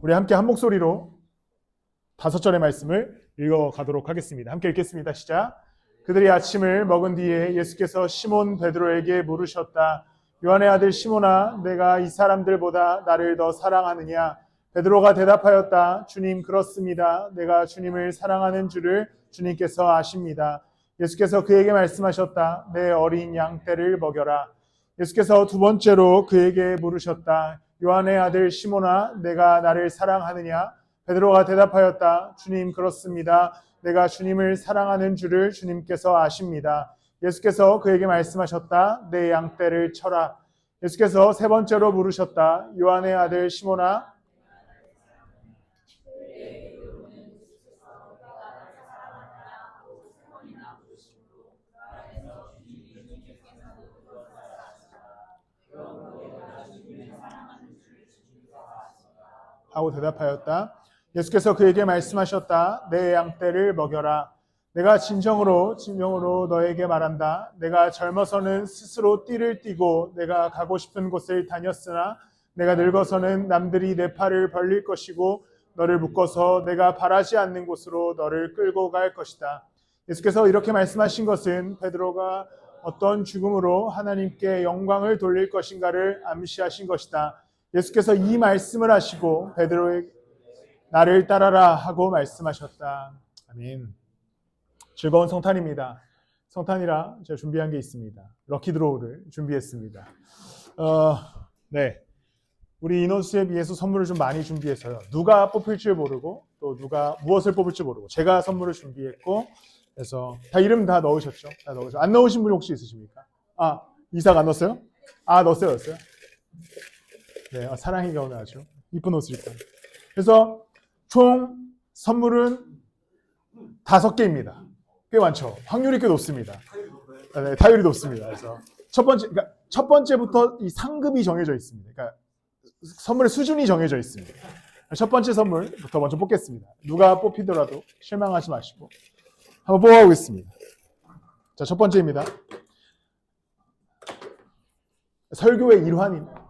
우리 함께 한 목소리로 5절의 말씀을 읽어가도록 하겠습니다. 함께 읽겠습니다. 시작. 그들이 아침을 먹은 뒤에 예수께서 시몬 베드로에게 물으셨다. 요한의 아들 시몬아, 내가 이 사람들보다 나를 더 사랑하느냐? 베드로가 대답하였다. 주님, 그렇습니다. 내가 주님을 사랑하는 줄을 주님께서 아십니다. 예수께서 그에게 말씀하셨다. 내 어린 양 떼를 먹여라. 예수께서 두 번째로 그에게 물으셨다. 요한의 아들 시몬아, 내가 나를 사랑하느냐? 베드로가 대답하였다. 주님, 그렇습니다. 내가 주님을 사랑하는 줄을 주님께서 아십니다. 예수께서 그에게 말씀하셨다. 내 양떼를 쳐라. 예수께서 세 번째로 물으셨다. 요한의 아들 시몬아, 하고 대답하였다. 예수께서 그에게 말씀하셨다. 내 양떼를 먹여라. 내가 진정으로 너에게 말한다. 내가 젊어서는 스스로 띠를 띠고 내가 가고 싶은 곳을 다녔으나 내가 늙어서는 남들이 내 팔을 벌릴 것이고 너를 묶어서 내가 바라지 않는 곳으로 너를 끌고 갈 것이다. 예수께서 이렇게 말씀하신 것은 베드로가 어떤 죽음으로 하나님께 영광을 돌릴 것인가를 암시하신 것이다. 예수께서 이 말씀을 하시고 베드로에게 나를 따라라 하고 말씀하셨다. 아멘. 즐거운 성탄입니다. 성탄이라 제가 준비한 게 있습니다. 럭키 드로우를 준비했습니다. 네, 우리 인원수에 비해서 선물을 좀 많이 준비해서요. 누가 뽑힐지 모르고 또 누가 무엇을 뽑을지 모르고 제가 선물을 준비했고, 그래서 다 이름 다 넣으셨죠? 다 넣으셨죠? 안 넣으신 분 혹시 있으십니까? 이삭 안 넣었어요? 넣었어요. 네, 사랑이가 오늘 아주 이쁜 옷을 입고. 그래서 총 선물은 5개입니다. 꽤 많죠. 확률이 꽤 높습니다. 네, 타율이 높습니다. 그래서 첫 번째부터 이 상급이 정해져 있습니다. 그러니까 선물의 수준이 정해져 있습니다. 첫 번째 선물부터 먼저 뽑겠습니다. 누가 뽑히더라도 실망하지 마시고 한번 뽑아보겠습니다. 자, 첫 번째입니다. 설교의 일환입니다.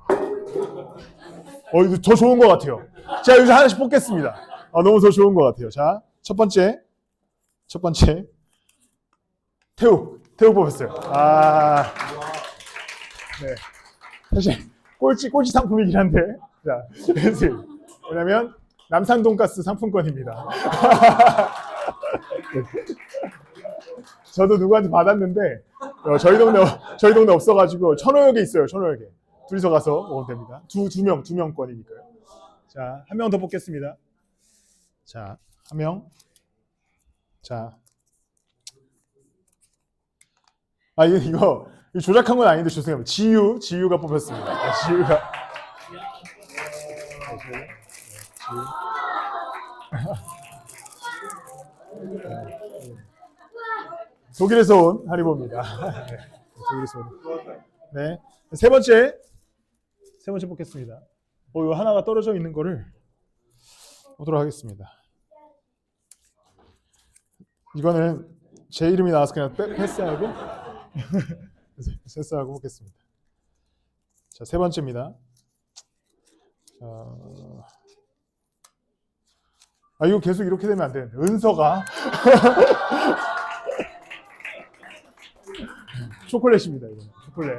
이거 더 좋은 것 같아요. 제가 여기서 하나씩 뽑겠습니다. 너무 더 좋은 것 같아요. 자, 첫 번째. 태우 뽑았어요. 네. 사실 꼴찌 상품이긴 한데, 자, 왜냐면 남산 돈가스 상품권입니다. 저도 누구한테 받았는데 저희 동네 없어가지고 천호역에 있어요. 천호역에 둘이서 가서 먹으면 됩니다. 두 명권이니까요. 자, 한 명 더 뽑겠습니다. 자, 한 명. 자, 이거 조작한 건 아닌데 죄송합니다. 지유가 뽑혔습니다. 지유가. 독일에서 온 하리보입니다. 네, 독일에서 온. 네, 세 번째 뽑겠습니다. 이거 하나가 떨어져 있는 거를 보도록 하겠습니다. 이거는 제 이름이 나와서 그냥 패스하고 패스하고 보겠습니다. 자, 세 번째입니다. 이거 계속 이렇게 되면 안 되는데. 은서가 초콜릿입니다. 이거 초콜릿.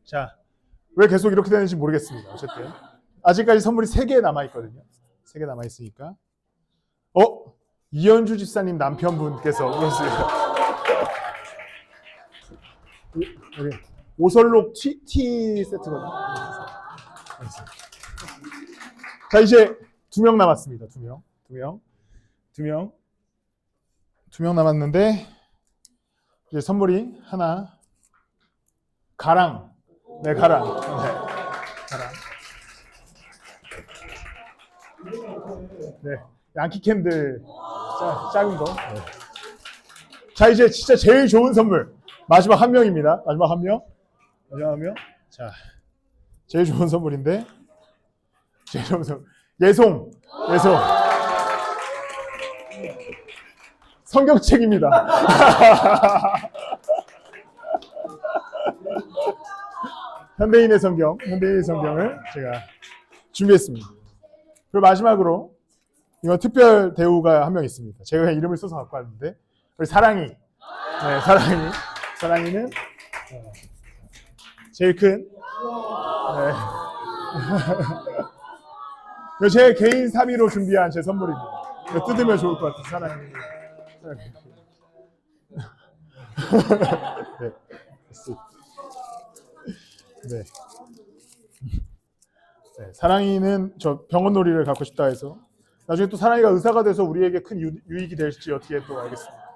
자, 왜 계속 이렇게 되는지 모르겠습니다. 어쨌든 아직까지 선물이 3개 남아있거든요. 3개 남아있으니까. 이현주 집사님 남편분께서 오셨습니다. 오설록 티 세트거든요. 자, 이제 2명 남았습니다. 2명 남았는데, 이제 선물이 하나. 가랑. 네, 가랑. 네, 양키 캔들 작은 거. 네. 자, 이제 진짜 제일 좋은 선물. 마지막 한 명입니다. 마지막 한 명. 자, 제일 좋은 선물인데, 예송. 성경책입니다. 현대인의 성경을 제가 준비했습니다. 그리고 마지막으로 이건 특별 대우가 한 명 있습니다. 제가 그냥 이름을 써서 갖고 왔는데 우리 사랑이. 네, 사랑이는 제일 큰. 네. 이거 제 개인 사비로 준비한 제 선물입니다. 이거 뜯으면 좋을 것 같아요. 사랑이. 네. 네. 네. 사랑이는 저 병원 놀이를 갖고 싶다 해서 나중에 또 사랑이가 의사가 돼서 우리에게 큰 유익이 될지 어떻게 또 알겠습니다.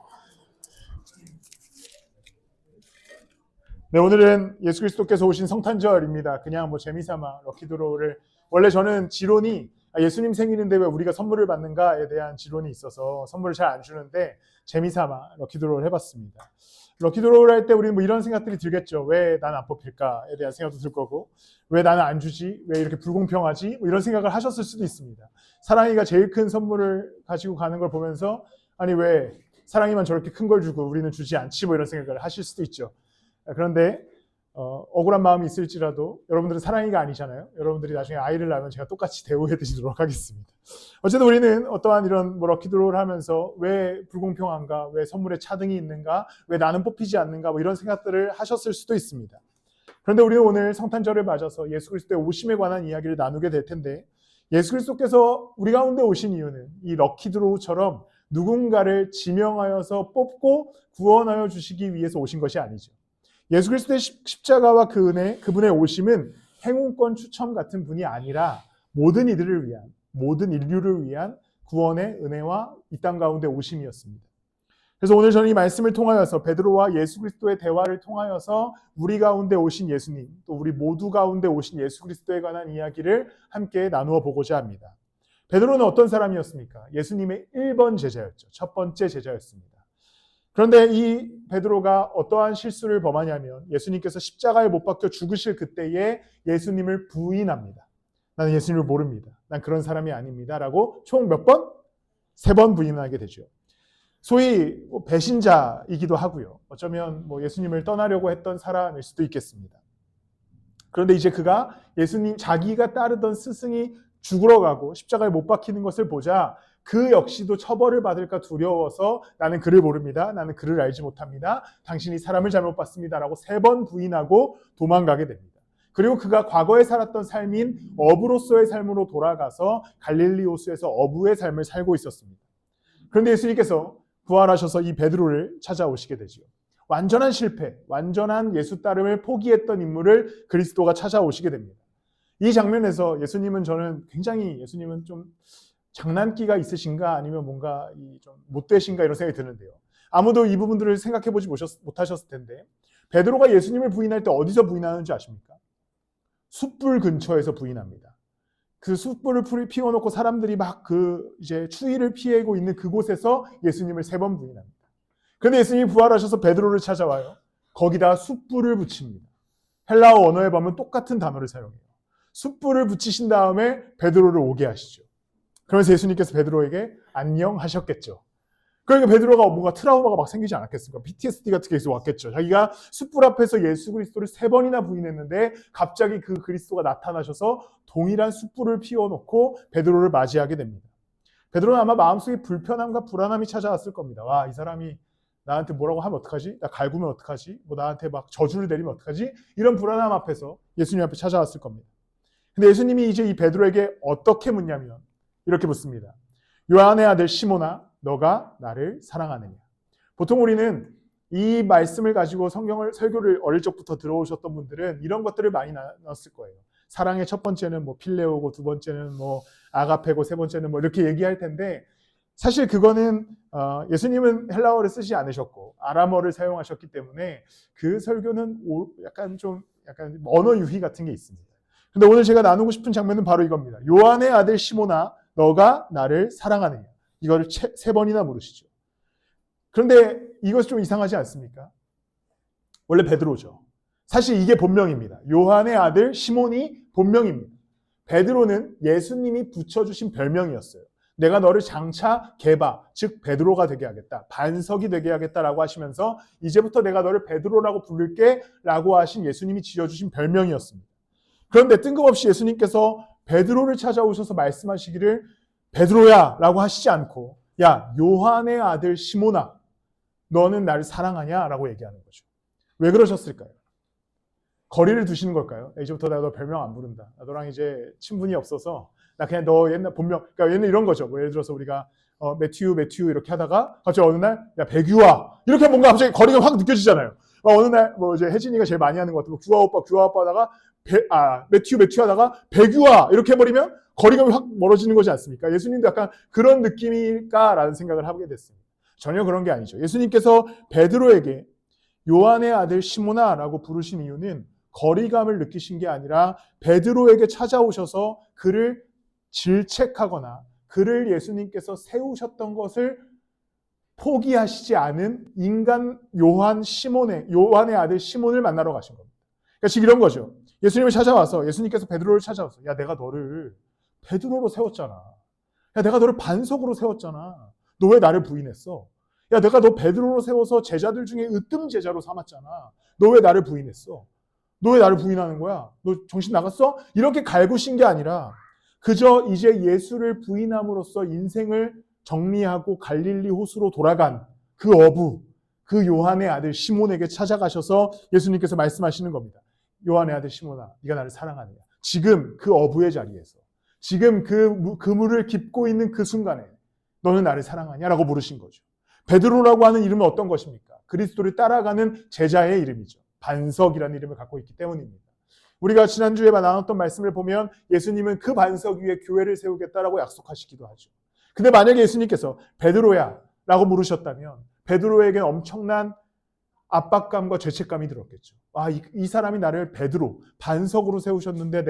네, 오늘은 예수 그리스도께서 오신 성탄절입니다. 그냥 뭐 재미삼아 럭키드로우를 원래 저는 지론이 예수님 생일인데 왜 우리가 선물을 받는가에 대한 지론이 있어서 선물을 잘 안 주는데 재미삼아 럭키드로우를 해봤습니다. 럭키드로우를 할 때 우리는 뭐 이런 생각들이 들겠죠. 왜 난 안 뽑힐까에 대한 생각도 들 거고 왜 나는 안 주지? 왜 이렇게 불공평하지? 뭐 이런 생각을 하셨을 수도 있습니다. 사랑이가 제일 큰 선물을 가지고 가는 걸 보면서 아니 왜 사랑이만 저렇게 큰 걸 주고 우리는 주지 않지? 뭐 이런 생각을 하실 수도 있죠. 그런데 억울한 마음이 있을지라도 여러분들은 사랑이가 아니잖아요. 여러분들이 나중에 아이를 낳으면 제가 똑같이 대우해 드리도록 하겠습니다. 어쨌든 우리는 어떠한 이런 뭐 럭키드로우를 하면서 왜 불공평한가, 왜 선물에 차등이 있는가, 왜 나는 뽑히지 않는가 뭐 이런 생각들을 하셨을 수도 있습니다. 그런데 우리는 오늘 성탄절을 맞아서 예수 그리스도의 오심에 관한 이야기를 나누게 될 텐데 예수 그리스도께서 우리 가운데 오신 이유는 이 럭키드로우처럼 누군가를 지명하여서 뽑고 구원하여 주시기 위해서 오신 것이 아니죠. 예수 그리스도의 십자가와 그 은혜, 그분의 오심은 행운권 추첨 같은 분이 아니라 모든 이들을 위한, 모든 인류를 위한 구원의 은혜와 이 땅 가운데 오심이었습니다. 그래서 오늘 저는 이 말씀을 통하여서 베드로와 예수 그리스도의 대화를 통하여서 우리 가운데 오신 예수님, 또 우리 모두 가운데 오신 예수 그리스도에 관한 이야기를 함께 나누어 보고자 합니다. 베드로는 어떤 사람이었습니까? 예수님의 1번 제자였죠. 첫 번째 제자였습니다. 그런데 이 베드로가 어떠한 실수를 범하냐면 예수님께서 십자가에 못 박혀 죽으실 그때에 예수님을 부인합니다. 나는 예수님을 모릅니다. 난 그런 사람이 아닙니다. 라고 총 몇 번? 3번 부인하게 되죠. 소위 배신자이기도 하고요. 어쩌면 예수님을 떠나려고 했던 사람일 수도 있겠습니다. 그런데 이제 그가 예수님 자기가 따르던 스승이 죽으러 가고 십자가에 못 박히는 것을 보자 그 역시도 처벌을 받을까 두려워서 나는 그를 모릅니다. 나는 그를 알지 못합니다. 당신이 사람을 잘못 봤습니다. 라고 3번 부인하고 도망가게 됩니다. 그리고 그가 과거에 살았던 삶인 어부로서의 삶으로 돌아가서 갈릴리 호수에서 어부의 삶을 살고 있었습니다. 그런데 예수님께서 부활하셔서 이 베드로를 찾아오시게 되죠. 완전한 실패, 완전한 예수 따름을 포기했던 인물을 그리스도가 찾아오시게 됩니다. 이 장면에서 예수님은 좀 장난기가 있으신가 아니면 뭔가 좀 못되신가 이런 생각이 드는데요. 아무도 이 부분들을 생각해보지 못하셨을 텐데 베드로가 예수님을 부인할 때 어디서 부인하는지 아십니까? 숯불 근처에서 부인합니다. 그 숯불을 피워놓고 사람들이 막 이제 추위를 피하고 있는 그곳에서 예수님을 3번 부인합니다. 그런데 예수님이 부활하셔서 베드로를 찾아와요. 거기다 숯불을 붙입니다. 헬라어 언어에 보면 똑같은 단어를 사용해요. 숯불을 붙이신 다음에 베드로를 오게 하시죠. 그러면서 예수님께서 베드로에게 안녕하셨겠죠. 그러니까 베드로가 뭔가 트라우마가 막 생기지 않았겠습니까? PTSD 같은 게 계속 왔겠죠. 자기가 숯불 앞에서 예수 그리스도를 3번이나 부인했는데 갑자기 그 그리스도가 나타나셔서 동일한 숯불을 피워놓고 베드로를 맞이하게 됩니다. 베드로는 아마 마음속에 불편함과 불안함이 찾아왔을 겁니다. 와, 이 사람이 나한테 뭐라고 하면 어떡하지? 나 갈구면 어떡하지? 나한테 막 저주를 내리면 어떡하지? 이런 불안함 앞에서 예수님 앞에 찾아왔을 겁니다. 근데 예수님이 이제 이 베드로에게 어떻게 묻냐면 이렇게 묻습니다. 요한의 아들 시몬아, 너가 나를 사랑하느냐? 보통 우리는 이 말씀을 가지고 설교를 어릴 적부터 들어오셨던 분들은 이런 것들을 많이 나눴을 거예요. 사랑의 첫 번째는 필레오고, 두 번째는 아가페고, 세 번째는 이렇게 얘기할 텐데 사실 그거는 예수님은 헬라어를 쓰지 않으셨고 아람어를 사용하셨기 때문에 그 설교는 약간 언어 유희 같은 게 있습니다. 근데 오늘 제가 나누고 싶은 장면은 바로 이겁니다. 요한의 아들 시몬아, 너가 나를 사랑하느냐? 이거를 3번이나 물으시죠. 그런데 이것이 좀 이상하지 않습니까? 원래 베드로죠. 사실 이게 본명입니다. 요한의 아들 시몬이 본명입니다. 베드로는 예수님이 붙여주신 별명이었어요. 내가 너를 장차 게바, 즉 베드로가 되게 하겠다. 반석이 되게 하겠다라고 하시면서 이제부터 내가 너를 베드로라고 부를게 라고 하신 예수님이 지어주신 별명이었습니다. 그런데 뜬금없이 예수님께서 베드로를 찾아오셔서 말씀하시기를 베드로야 라고 하시지 않고 야 요한의 아들 시몬아 너는 나를 사랑하냐? 라고 얘기하는 거죠. 왜 그러셨을까요? 거리를 두시는 걸까요? 이제부터 내가 너 별명 안 부른다. 너랑 이제 친분이 없어서 나 그냥 너 옛날 본명, 그러니까 옛날 이런 거죠. 뭐 예를 들어서 우리가 매튜 이렇게 하다가 갑자기 어느 날 야 배규아 이렇게 뭔가 갑자기 거리가 확 느껴지잖아요. 어느 날 뭐 이제 혜진이가 제일 많이 하는 것 같아요. 규아 오빠 하다가 매튜 하다가 배규아 이렇게 해버리면 거리가 확 멀어지는 거지 않습니까? 예수님도 약간 그런 느낌일까라는 생각을 하게 됐습니다. 전혀 그런 게 아니죠. 예수님께서 베드로에게 요한의 아들 시몬아라고 부르신 이유는 거리감을 느끼신 게 아니라 베드로에게 찾아오셔서 그를 질책하거나 그를 예수님께서 세우셨던 것을 포기하시지 않은 인간 요한의 아들 시몬을 만나러 가신 겁니다. 그러니까 즉 이런 거죠. 예수님을 찾아와서 예수님께서 베드로를 찾아와서 야 내가 너를 베드로로 세웠잖아. 야 내가 너를 반석으로 세웠잖아. 너 왜 나를 부인했어? 야 내가 너 베드로로 세워서 제자들 중에 으뜸 제자로 삼았잖아. 너 왜 나를 부인했어? 너 왜 나를 부인하는 거야? 너 정신 나갔어? 이렇게 갈구신 게 아니라 그저 이제 예수를 부인함으로써 인생을 정리하고 갈릴리 호수로 돌아간 그 어부, 그 요한의 아들 시몬에게 찾아가셔서 예수님께서 말씀하시는 겁니다. 요한의 아들 시몬아, 네가 나를 사랑하느냐? 지금 그 어부의 자리에서, 지금 그 물을 깁고 있는 그 순간에 너는 나를 사랑하냐? 라고 물으신 거죠. 베드로라고 하는 이름은 어떤 것입니까? 그리스도를 따라가는 제자의 이름이죠. 반석이라는 이름을 갖고 있기 때문입니다. 우리가 지난주에 나눴던 말씀을 보면 예수님은 그 반석 위에 교회를 세우겠다라고 약속하시기도 하죠. 근데 만약에 예수님께서 베드로야 라고 물으셨다면 베드로에게는 엄청난 압박감과 죄책감이 들었겠죠. 이 사람이 나를 베드로, 반석으로 세우셨는데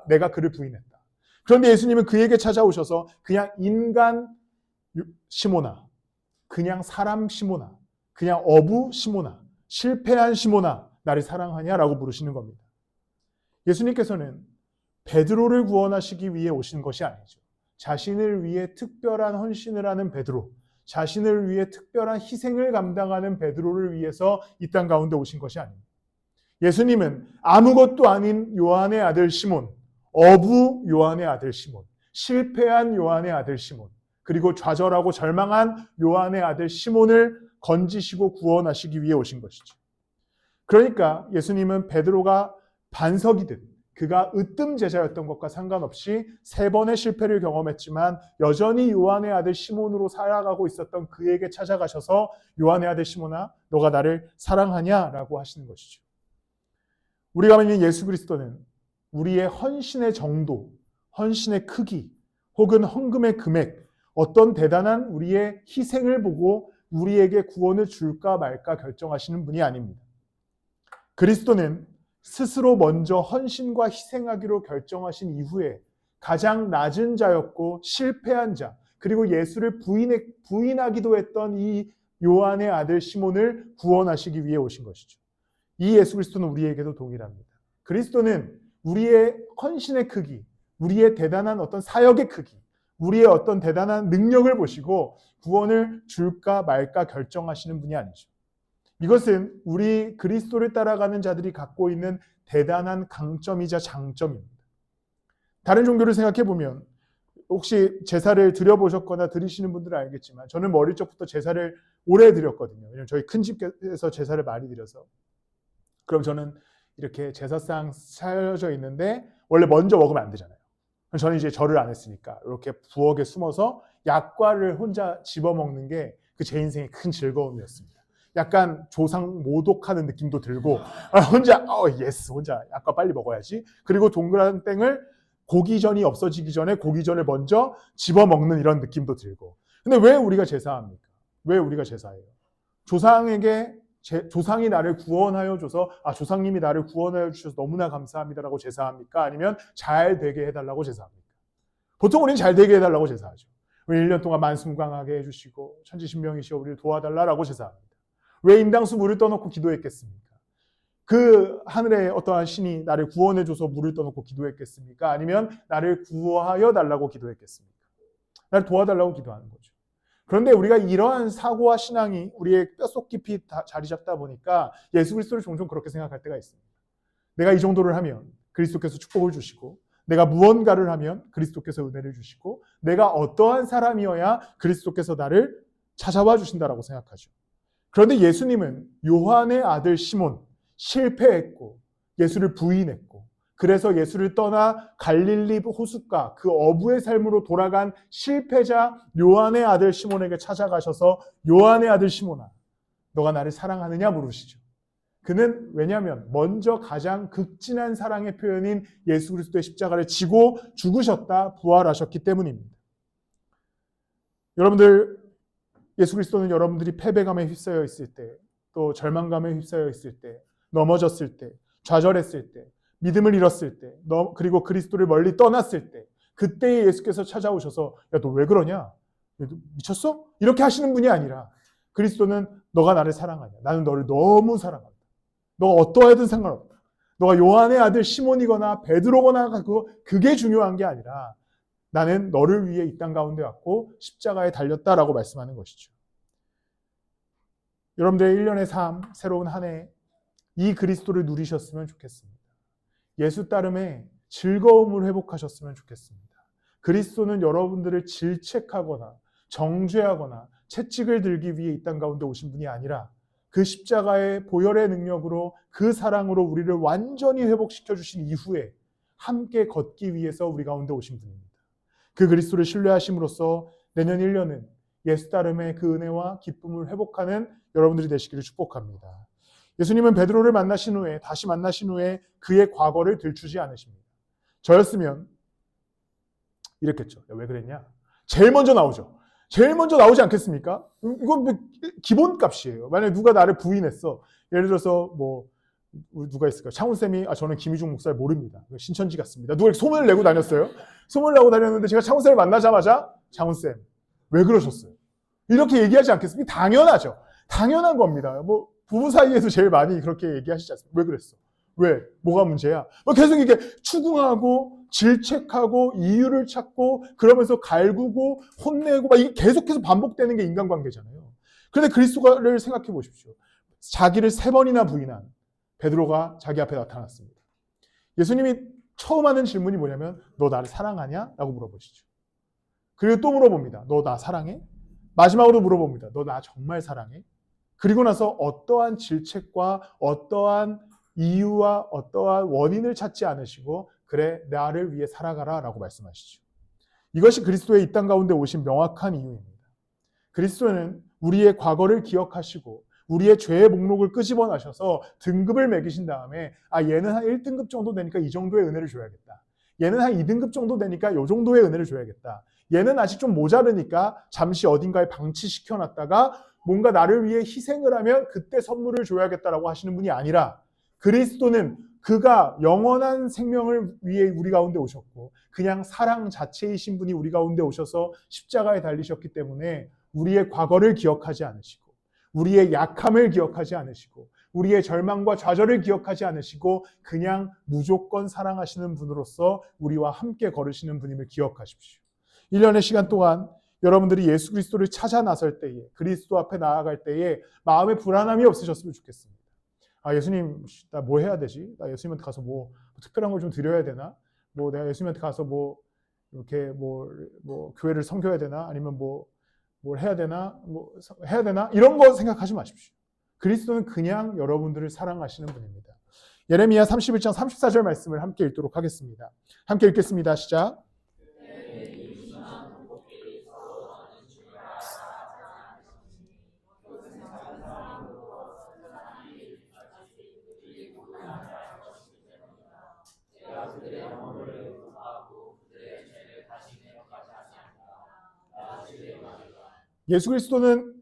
내가 그를 부인했다. 그런데 예수님은 그에게 찾아오셔서 그냥 인간 시몬아, 그냥 사람 시몬아, 그냥 어부 시몬아, 실패한 시몬아, 나를 사랑하냐라고 물으시는 겁니다. 예수님께서는 베드로를 구원하시기 위해 오신 것이 아니죠. 자신을 위해 특별한 헌신을 하는 베드로, 자신을 위해 특별한 희생을 감당하는 베드로를 위해서 이 땅 가운데 오신 것이 아닙니다. 예수님은 아무것도 아닌 요한의 아들 시몬, 어부 요한의 아들 시몬, 실패한 요한의 아들 시몬, 그리고 좌절하고 절망한 요한의 아들 시몬을 건지시고 구원하시기 위해 오신 것이죠. 그러니까 예수님은 베드로가 반석이든 그가 으뜸 제자였던 것과 상관없이 3번의 실패를 경험했지만 여전히 요한의 아들 시몬으로 살아가고 있었던 그에게 찾아가셔서 요한의 아들 시몬아 너가 나를 사랑하냐라고 하시는 것이죠. 우리가 믿는 예수 그리스도는 우리의 헌신의 정도, 헌신의 크기 혹은 헌금의 금액 어떤 대단한 우리의 희생을 보고 우리에게 구원을 줄까 말까 결정하시는 분이 아닙니다. 그리스도는 스스로 먼저 헌신과 희생하기로 결정하신 이후에 가장 낮은 자였고 실패한 자, 그리고 예수를 부인하기도 했던 이 요한의 아들 시몬을 구원하시기 위해 오신 것이죠. 이 예수 그리스도는 우리에게도 동일합니다. 그리스도는 우리의 헌신의 크기, 우리의 대단한 어떤 사역의 크기, 우리의 어떤 대단한 능력을 보시고 구원을 줄까 말까 결정하시는 분이 아니죠. 이것은 우리 그리스도를 따라가는 자들이 갖고 있는 대단한 강점이자 장점입니다. 다른 종교를 생각해 보면 혹시 제사를 드려보셨거나 드리시는 분들은 알겠지만 저는 어릴 적부터 제사를 오래 드렸거든요. 왜냐하면 저희 큰 집에서 제사를 많이 드려서. 그럼 저는 이렇게 제사상 차려져 있는데 원래 먼저 먹으면 안 되잖아요. 저는 이제 절을 안 했으니까 이렇게 부엌에 숨어서 약과를 혼자 집어먹는 게 그 제 인생의 큰 즐거움이었습니다. 약간 조상 모독하는 느낌도 들고 혼자 약과 빨리 먹어야지. 그리고 동그란 땡을 고기전이 없어지기 전에 고기전을 먼저 집어먹는 이런 느낌도 들고. 근데 왜 우리가 제사합니까? 왜 우리가 제사해요? 조상이 나를 구원하여 줘서 조상님이 나를 구원하여 주셔서 너무나 감사합니다라고 제사합니까? 아니면 잘 되게 해달라고 제사합니까? 보통 우리는 잘 되게 해달라고 제사하죠. 우리 1년 동안 만순강하게 해주시고 천지신명이시여 우리를 도와달라고 제사합니다. 왜 인당수 물을 떠놓고 기도했겠습니까? 그 하늘의 어떠한 신이 나를 구원해줘서 물을 떠놓고 기도했겠습니까? 아니면 나를 구하여 달라고 기도했겠습니까? 나를 도와달라고 기도하는 거죠. 그런데 우리가 이러한 사고와 신앙이 우리의 뼛속 깊이 자리 잡다 보니까 예수 그리스도를 종종 그렇게 생각할 때가 있습니다. 내가 이 정도를 하면 그리스도께서 축복을 주시고, 내가 무언가를 하면 그리스도께서 은혜를 주시고, 내가 어떠한 사람이어야 그리스도께서 나를 찾아와 주신다라고 생각하죠. 그런데 예수님은 요한의 아들 시몬, 실패했고 예수를 부인했고, 그래서 예수를 떠나 갈릴리 호숫가 그 어부의 삶으로 돌아간 실패자 요한의 아들 시몬에게 찾아가셔서 요한의 아들 시몬아, 너가 나를 사랑하느냐 물으시죠. 그는 왜냐하면 먼저 가장 극진한 사랑의 표현인 예수 그리스도의 십자가를 지고 죽으셨다, 부활하셨기 때문입니다. 여러분들, 예수 그리스도는 여러분들이 패배감에 휩싸여 있을 때, 또 절망감에 휩싸여 있을 때, 넘어졌을 때, 좌절했을 때, 믿음을 잃었을 때, 그리고 그리스도를 멀리 떠났을 때, 그때에 예수께서 찾아오셔서 야, 너 왜 그러냐? 너 미쳤어? 이렇게 하시는 분이 아니라 그리스도는 너가 나를 사랑하냐? 나는 너를 너무 사랑한다. 너가 어떠하든 상관없다. 너가 요한의 아들 시몬이거나 베드로거나 그게 중요한 게 아니라 나는 너를 위해 이 땅 가운데 왔고 십자가에 달렸다라고 말씀하는 것이죠. 여러분들의 1년의 삶, 새로운 한 해, 이 그리스도를 누리셨으면 좋겠습니다. 예수 따름에 즐거움을 회복하셨으면 좋겠습니다. 그리스도는 여러분들을 질책하거나 정죄하거나 채찍을 들기 위해 이 땅 가운데 오신 분이 아니라 그 십자가의 보혈의 능력으로 그 사랑으로 우리를 완전히 회복시켜 주신 이후에 함께 걷기 위해서 우리 가운데 오신 분입니다. 그 그리스도를 신뢰하심으로써 내년 1년은 예수 따름의 그 은혜와 기쁨을 회복하는 여러분들이 되시기를 축복합니다. 예수님은 베드로를 만나신 후에, 다시 만나신 후에 그의 과거를 들추지 않으십니다. 저였으면 이랬겠죠. 야, 왜 그랬냐? 제일 먼저 나오죠. 제일 먼저 나오지 않겠습니까? 이건 뭐 기본값이에요. 만약에 누가 나를 부인했어. 예를 들어서 뭐 누가 있을까요? 창훈쌤이 저는 김희중 목사를 모릅니다. 신천지 같습니다. 누가 이렇게 소문을 내고 다녔어요? 소문을 내고 다녔는데 제가 창훈쌤을 만나자마자 창훈쌤 왜 그러셨어요? 이렇게 얘기하지 않겠습니까? 당연하죠. 당연한 겁니다. 뭐 부부 사이에도 제일 많이 그렇게 얘기하시지 않습니까? 왜 그랬어? 왜? 뭐가 문제야? 계속 이렇게 추궁하고 질책하고 이유를 찾고 그러면서 갈구고 혼내고 막 이게 계속해서 반복되는 게 인간관계잖아요. 그런데 그리스도를 생각해 보십시오. 자기를 3번이나 부인한 베드로가 자기 앞에 나타났습니다. 예수님이 처음 하는 질문이 뭐냐면 너 나를 사랑하냐? 라고 물어보시죠. 그리고 또 물어봅니다. 너 나 사랑해? 마지막으로 물어봅니다. 너 나 정말 사랑해? 그리고 나서 어떠한 질책과 어떠한 이유와 어떠한 원인을 찾지 않으시고 그래 나를 위해 살아가라 라고 말씀하시죠. 이것이 그리스도의 이 땅 가운데 오신 명확한 이유입니다. 그리스도는 우리의 과거를 기억하시고 우리의 죄의 목록을 끄집어내셔서 등급을 매기신 다음에 얘는 한 1등급 정도 되니까 이 정도의 은혜를 줘야겠다. 얘는 한 2등급 정도 되니까 이 정도의 은혜를 줘야겠다. 얘는 아직 좀 모자르니까 잠시 어딘가에 방치시켜놨다가 뭔가 나를 위해 희생을 하면 그때 선물을 줘야겠다라고 하시는 분이 아니라 그리스도는 그가 영원한 생명을 위해 우리 가운데 오셨고 그냥 사랑 자체이신 분이 우리 가운데 오셔서 십자가에 달리셨기 때문에 우리의 과거를 기억하지 않으시고 우리의 약함을 기억하지 않으시고 우리의 절망과 좌절을 기억하지 않으시고 그냥 무조건 사랑하시는 분으로서 우리와 함께 걸으시는 분임을 기억하십시오. 1년의 시간 동안 여러분들이 예수 그리스도를 찾아 나설 때에 그리스도 앞에 나아갈 때에 마음에 불안함이 없으셨으면 좋겠습니다. 예수님 나 뭐 해야 되지? 나 예수님한테 가서 뭐 특별한 걸 좀 드려야 되나? 뭐 내가 예수님한테 가서 뭐 이렇게 뭐 교회를 섬겨야 되나? 아니면 뭘 해야 되나? 뭐 해야 되나? 이런 거 생각하지 마십시오. 그리스도는 그냥 여러분들을 사랑하시는 분입니다. 예레미야 31장 34절 말씀을 함께 읽도록 하겠습니다. 함께 읽겠습니다. 시작. 예수 그리스도는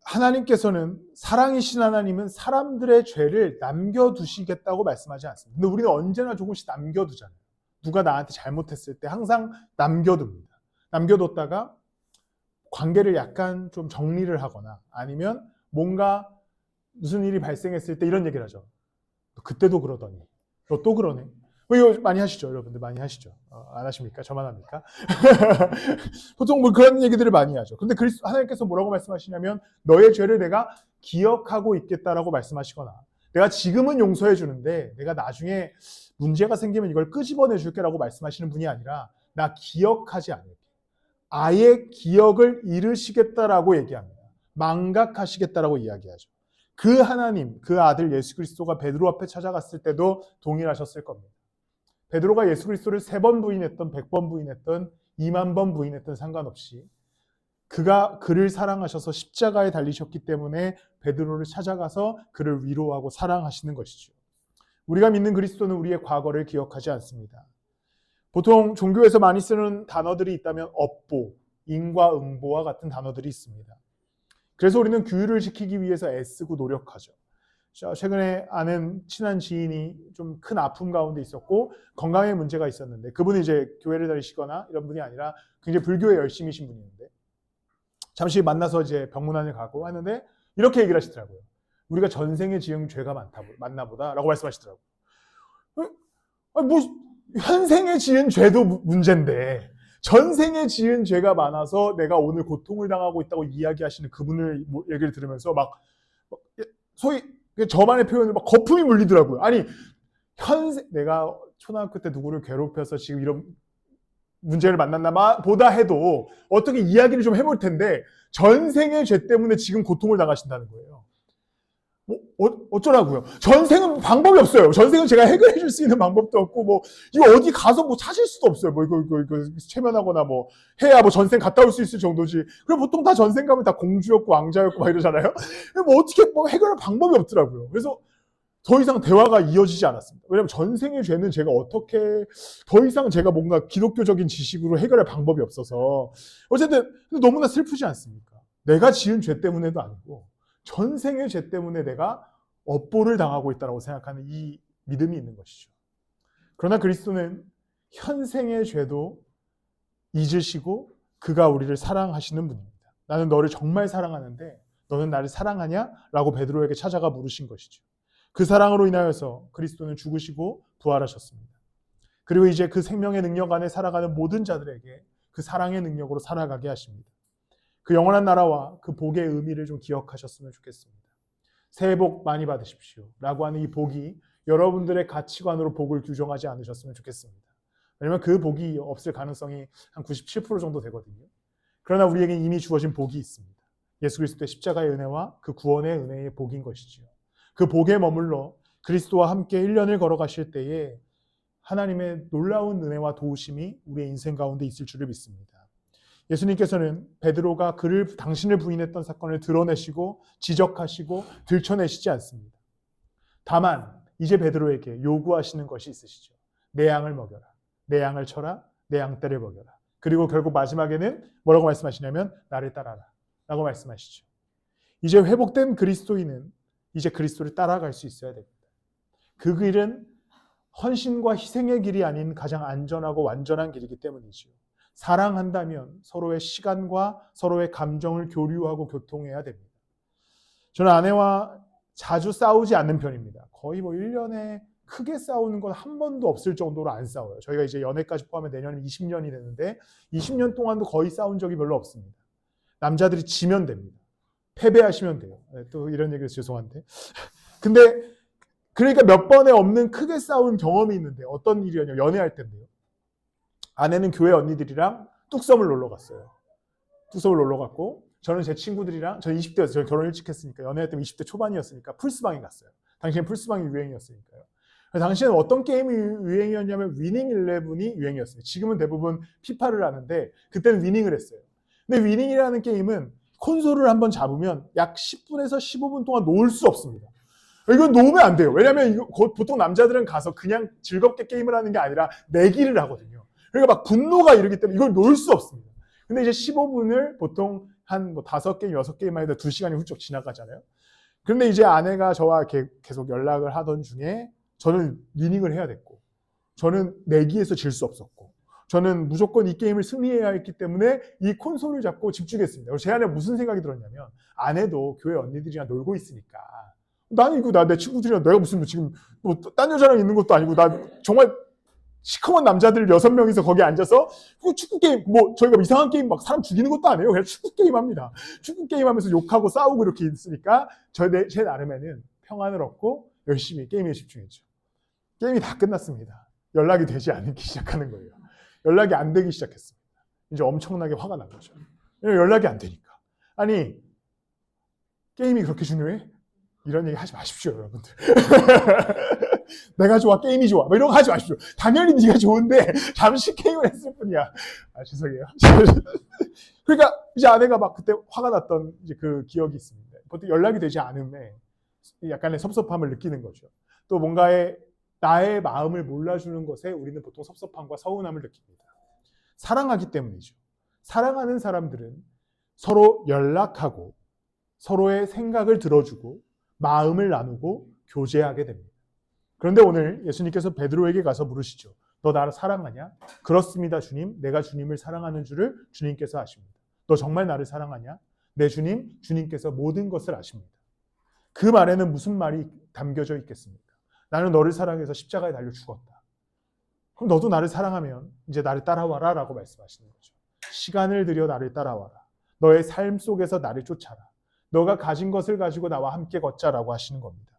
하나님께서는 사랑이신 하나님은 사람들의 죄를 남겨두시겠다고 말씀하지 않습니다. 근데 우리는 언제나 조금씩 남겨두잖아요. 누가 나한테 잘못했을 때 항상 남겨둡니다. 남겨뒀다가 관계를 약간 좀 정리를 하거나 아니면 뭔가 무슨 일이 발생했을 때 이런 얘기를 하죠. 너 그때도 그러더니 너 또 그러네. 뭐 이거 많이 하시죠, 여러분들 많이 하시죠. 안 하십니까? 저만 합니까? 보통 뭐 그런 얘기들을 많이 하죠. 근데 하나님께서 뭐라고 말씀하시냐면 너의 죄를 내가 기억하고 있겠다라고 말씀하시거나 내가 지금은 용서해 주는데 내가 나중에 문제가 생기면 이걸 끄집어내 줄게라고 말씀하시는 분이 아니라 나 기억하지 않을게. 아예 기억을 잃으시겠다라고 얘기합니다. 망각하시겠다라고 이야기하죠. 그 하나님, 그 아들 예수 그리스도가 베드로 앞에 찾아갔을 때도 동일하셨을 겁니다. 베드로가 예수 그리스도를 3번 부인했던 100번 부인했던 2만 번 부인했던 상관없이 그가 그를 사랑하셔서 십자가에 달리셨기 때문에 베드로를 찾아가서 그를 위로하고 사랑하시는 것이죠. 우리가 믿는 그리스도는 우리의 과거를 기억하지 않습니다. 보통 종교에서 많이 쓰는 단어들이 있다면 업보, 인과응보와 같은 단어들이 있습니다. 그래서 우리는 규율을 지키기 위해서 애쓰고 노력하죠. 최근에 아는 친한 지인이 좀 큰 아픔 가운데 있었고 건강에 문제가 있었는데 그분이 이제 교회를 다니시거나 이런 분이 아니라 굉장히 불교에 열심이신 분이었는데 잠시 만나서 이제 병문안을 가고 하는데 이렇게 얘기를 하시더라고요. 우리가 전생에 지은 죄가 많나 보다라고 말씀하시더라고요. 뭐 현생에 지은 죄도 문제인데 전생에 지은 죄가 많아서 내가 오늘 고통을 당하고 있다고 이야기하시는 그분을 얘기를 들으면서 막 소위 저만의 표현을 막 거품이 물리더라고요. 아니 내가 초등학교 때 누구를 괴롭혀서 지금 이런 문제를 만났나 보다 해도 어떻게 이야기를 좀 해볼 텐데 전생의 죄 때문에 지금 고통을 당하신다는 거예요. 어쩌라고요? 전생은 방법이 없어요. 전생은 제가 해결해 줄 수 있는 방법도 없고, 뭐, 이거 어디 가서 뭐 찾을 수도 없어요. 뭐, 이거 체면하거나 뭐, 해야 뭐 전생 갔다 올 수 있을 정도지. 그럼 보통 다 전생 가면 다 공주였고, 왕자였고, 막 이러잖아요? 뭐, 어떻게 뭐 해결할 방법이 없더라고요. 그래서 더 이상 대화가 이어지지 않았습니다. 왜냐면 전생의 죄는 제가 어떻게, 더 이상 제가 뭔가 기독교적인 지식으로 해결할 방법이 없어서, 어쨌든, 너무나 슬프지 않습니까? 내가 지은 죄 때문에도 아니고, 전생의 죄 때문에 내가 업보를 당하고 있다고 생각하는 이 믿음이 있는 것이죠. 그러나 그리스도는 현생의 죄도 잊으시고 그가 우리를 사랑하시는 분입니다. 나는 너를 정말 사랑하는데 너는 나를 사랑하냐? 라고 베드로에게 찾아가 물으신 것이죠. 그 사랑으로 인하여서 그리스도는 죽으시고 부활하셨습니다. 그리고 이제 그 생명의 능력 안에 살아가는 모든 자들에게 그 사랑의 능력으로 살아가게 하십니다. 그 영원한 나라와 그 복의 의미를 좀 기억하셨으면 좋겠습니다. 새해 복 많이 받으십시오 라고 하는 이 복이 여러분들의 가치관으로 복을 규정하지 않으셨으면 좋겠습니다. 왜냐하면 그 복이 없을 가능성이 한 97% 정도 되거든요. 그러나 우리에게 이미 주어진 복이 있습니다. 예수 그리스도의 십자가의 은혜와 그 구원의 은혜의 복인 것이지요. 그 복에 머물러 그리스도와 함께 1년을 걸어가실 때에 하나님의 놀라운 은혜와 도우심이 우리의 인생 가운데 있을 줄을 믿습니다. 예수님께서는 베드로가 당신을 부인했던 사건을 드러내시고 지적하시고 들춰내시지 않습니다. 다만 이제 베드로에게 요구하시는 것이 있으시죠. 내 양을 먹여라. 내 양을 쳐라. 내 양떼를 먹여라. 그리고 결국 마지막에는 뭐라고 말씀하시냐면 나를 따라라 라고 말씀하시죠. 이제 회복된 그리스도인은 이제 그리스도를 따라갈 수 있어야 됩니다. 그 길은 헌신과 희생의 길이 아닌 가장 안전하고 완전한 길이기 때문이죠. 사랑한다면 서로의 시간과 서로의 감정을 교류하고 교통해야 됩니다. 저는 아내와 자주 싸우지 않는 편입니다. 거의 뭐 1년에 크게 싸우는 건 한 번도 없을 정도로 안 싸워요. 저희가 이제 연애까지 포함해 내년에 20년이 되는데 20년 동안도 거의 싸운 적이 별로 없습니다. 남자들이 지면 됩니다. 패배하시면 돼요. 또 이런 얘기를 죄송한데. 근데 그러니까 몇 번에 없는 크게 싸운 경험이 있는데 어떤 일이었냐면 연애할 때인데요. 아내는 교회 언니들이랑 뚝섬을 놀러 갔어요. 뚝섬을 놀러 갔고 저는 제 친구들이랑 저는 20대였어요. 저는 결혼 일찍 했으니까 연애할 때 20대 초반이었으니까 플스방에 갔어요. 당시엔 플스방이 유행이었으니까요. 당시에는 어떤 게임이 유행이었냐면 위닝 11이 유행이었어요. 지금은 대부분 피파를 하는데 그때는 위닝을 했어요. 근데 위닝이라는 게임은 콘솔을 한번 잡으면 약 10분에서 15분 동안 놓을 수 없습니다. 이건 놓으면 안 돼요. 왜냐하면 보통 남자들은 가서 그냥 즐겁게 게임을 하는 게 아니라 내기를 하거든요. 그러니까 막 분노가 이르기 때문에 이걸 놓을 수 없습니다. 근데 이제 15분을 보통 한 뭐 5게임, 6게임만 해도 2시간이 훌쩍 지나가잖아요. 그런데 이제 아내가 저와 계속 연락을 하던 중에 저는 위닝을 해야 됐고 저는 내기에서 질 수 없었고 저는 무조건 이 게임을 승리해야 했기 때문에 이 콘솔을 잡고 집중했습니다. 그래서 제 안에 무슨 생각이 들었냐면 아내도 교회 언니들이랑 놀고 있으니까 나는 내 친구들이랑 내가 무슨 지금 뭐 딴 여자랑 있는 것도 아니고 나 정말 시커먼 남자들 6명이서 거기 앉아서 축구 게임, 뭐 저희가 이상한 게임 막 사람 죽이는 것도 아니에요. 그냥 축구 게임 합니다. 축구 게임 하면서 욕하고 싸우고 이렇게 있으니까 제 나름에는 평안을 얻고 열심히 게임에 집중했죠. 게임이 다 끝났습니다. 연락이 되지 않기 시작하는 거예요. 연락이 안 되기 시작했습니다. 이제 엄청나게 화가 난 거죠. 연락이 안 되니까. 아니, 게임이 그렇게 중요해? 이런 얘기 하지 마십시오, 여러분들. 내가 좋아, 게임이 좋아. 뭐 이런 거 하지 마십시오. 당연히 네가 좋은데 잠시 게임을 했을 뿐이야. 죄송해요. 그러니까 이제 아내가 막 그때 화가 났던 이제 그 기억이 있습니다. 보통 연락이 되지 않음에 약간의 섭섭함을 느끼는 거죠. 또 뭔가의 나의 마음을 몰라주는 것에 우리는 보통 섭섭함과 서운함을 느낍니다. 사랑하기 때문이죠. 사랑하는 사람들은 서로 연락하고 서로의 생각을 들어주고 마음을 나누고 교제하게 됩니다. 그런데 오늘 예수님께서 베드로에게 가서 물으시죠. 너 나를 사랑하냐? 그렇습니다, 주님. 내가 주님을 사랑하는 줄을 주님께서 아십니다. 너 정말 나를 사랑하냐? 네, 주님. 주님께서 모든 것을 아십니다. 그 말에는 무슨 말이 담겨져 있겠습니까? 나는 너를 사랑해서 십자가에 달려 죽었다. 그럼 너도 나를 사랑하면 이제 나를 따라와라 라고 말씀하시는 거죠. 시간을 들여 나를 따라와라. 너의 삶 속에서 나를 쫓아라. 너가 가진 것을 가지고 나와 함께 걷자라고 하시는 겁니다.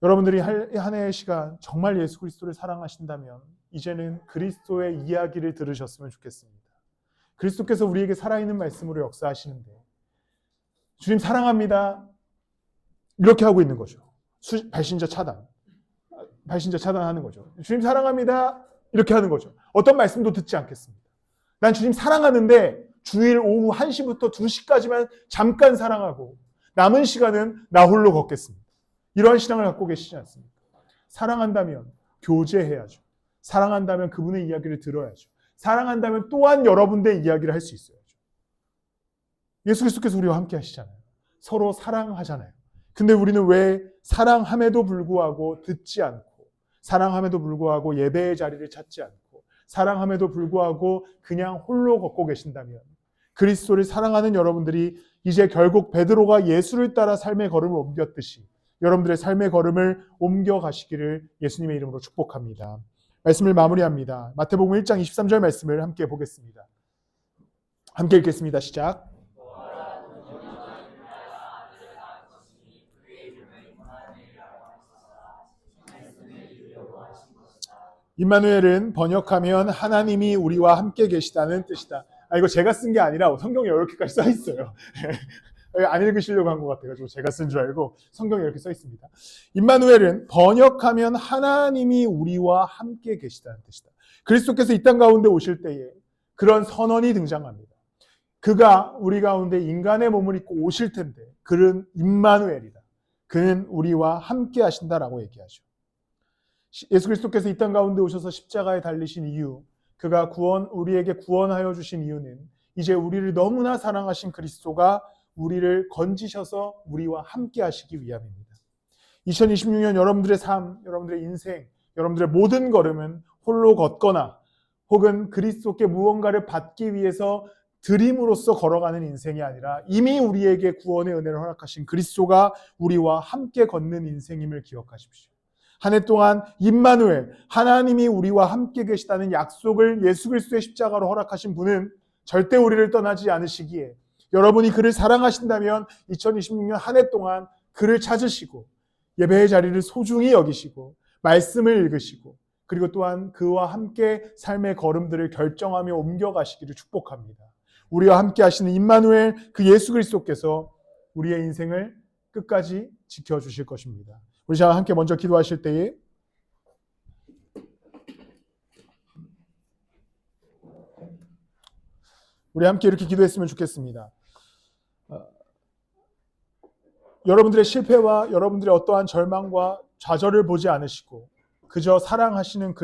여러분들이 한 해의 시간 정말 예수 그리스도를 사랑하신다면 이제는 그리스도의 이야기를 들으셨으면 좋겠습니다. 그리스도께서 우리에게 살아있는 말씀으로 역사하시는데 주님 사랑합니다. 이렇게 하고 있는 거죠. 발신자 차단하는 거죠. 주님 사랑합니다. 이렇게 하는 거죠. 어떤 말씀도 듣지 않겠습니다. 난 주님 사랑하는데 주일 오후 1시부터 2시까지만 잠깐 사랑하고 남은 시간은 나 홀로 걷겠습니다. 이러한 신앙을 갖고 계시지 않습니까? 사랑한다면 교제해야죠. 사랑한다면 그분의 이야기를 들어야죠. 사랑한다면 또한 여러분들의 이야기를 할 수 있어야죠. 예수 그리스도께서 우리와 함께 하시잖아요. 서로 사랑하잖아요. 근데 우리는 왜 사랑함에도 불구하고 듣지 않고 사랑함에도 불구하고 예배의 자리를 찾지 않고 사랑함에도 불구하고 그냥 홀로 걷고 계신다면 그리스도를 사랑하는 여러분들이 이제 결국 베드로가 예수를 따라 삶의 걸음을 옮겼듯이 여러분들의 삶의 걸음을 옮겨가시기를 예수님의 이름으로 축복합니다. 말씀을 마무리합니다. 마태복음 1장 23절 말씀을 함께 보겠습니다. 함께 읽겠습니다. 시작. 임마누엘은 번역하면 하나님이 우리와 함께 계시다는 뜻이다. 이거 제가 쓴 게 아니라 성경에 이렇게까지 써 있어요. 안 읽으시려고 한 것 같아가지고 제가 쓴 줄 알고 성경에 이렇게 써 있습니다. 임마누엘은 번역하면 하나님이 우리와 함께 계시다는 뜻이다. 그리스도께서 이 땅 가운데 오실 때에 그런 선언이 등장합니다. 그가 우리 가운데 인간의 몸을 입고 오실 텐데 그는 임마누엘이다. 그는 우리와 함께 하신다라고 얘기하죠. 예수 그리스도께서 이 땅 가운데 오셔서 십자가에 달리신 이유, 그가 우리에게 구원하여 주신 이유는 이제 우리를 너무나 사랑하신 그리스도가 우리를 건지셔서 우리와 함께 하시기 위함입니다. 2026년 여러분들의 삶, 여러분들의 인생, 여러분들의 모든 걸음은 홀로 걷거나 혹은 그리스도께 무언가를 받기 위해서 드림으로써 걸어가는 인생이 아니라 이미 우리에게 구원의 은혜를 허락하신 그리스도가 우리와 함께 걷는 인생임을 기억하십시오. 한 해 동안 임마누엘, 하나님이 우리와 함께 계시다는 약속을 예수 그리스도의 십자가로 허락하신 분은 절대 우리를 떠나지 않으시기에 여러분이 그를 사랑하신다면 2026년 한 해 동안 그를 찾으시고 예배의 자리를 소중히 여기시고 말씀을 읽으시고 그리고 또한 그와 함께 삶의 걸음들을 결정하며 옮겨가시기를 축복합니다. 우리와 함께 하시는 임마누엘 그 예수 그리스도께서 우리의 인생을 끝까지 지켜주실 것입니다. 우리 자 함께 먼저 기도하실 때에 우리 함께 이렇게 기도했으면 좋겠습니다. 여러분들의 실패와 여러분들의 어떠한 절망과 좌절을 보지 않으시고 그저 사랑하시는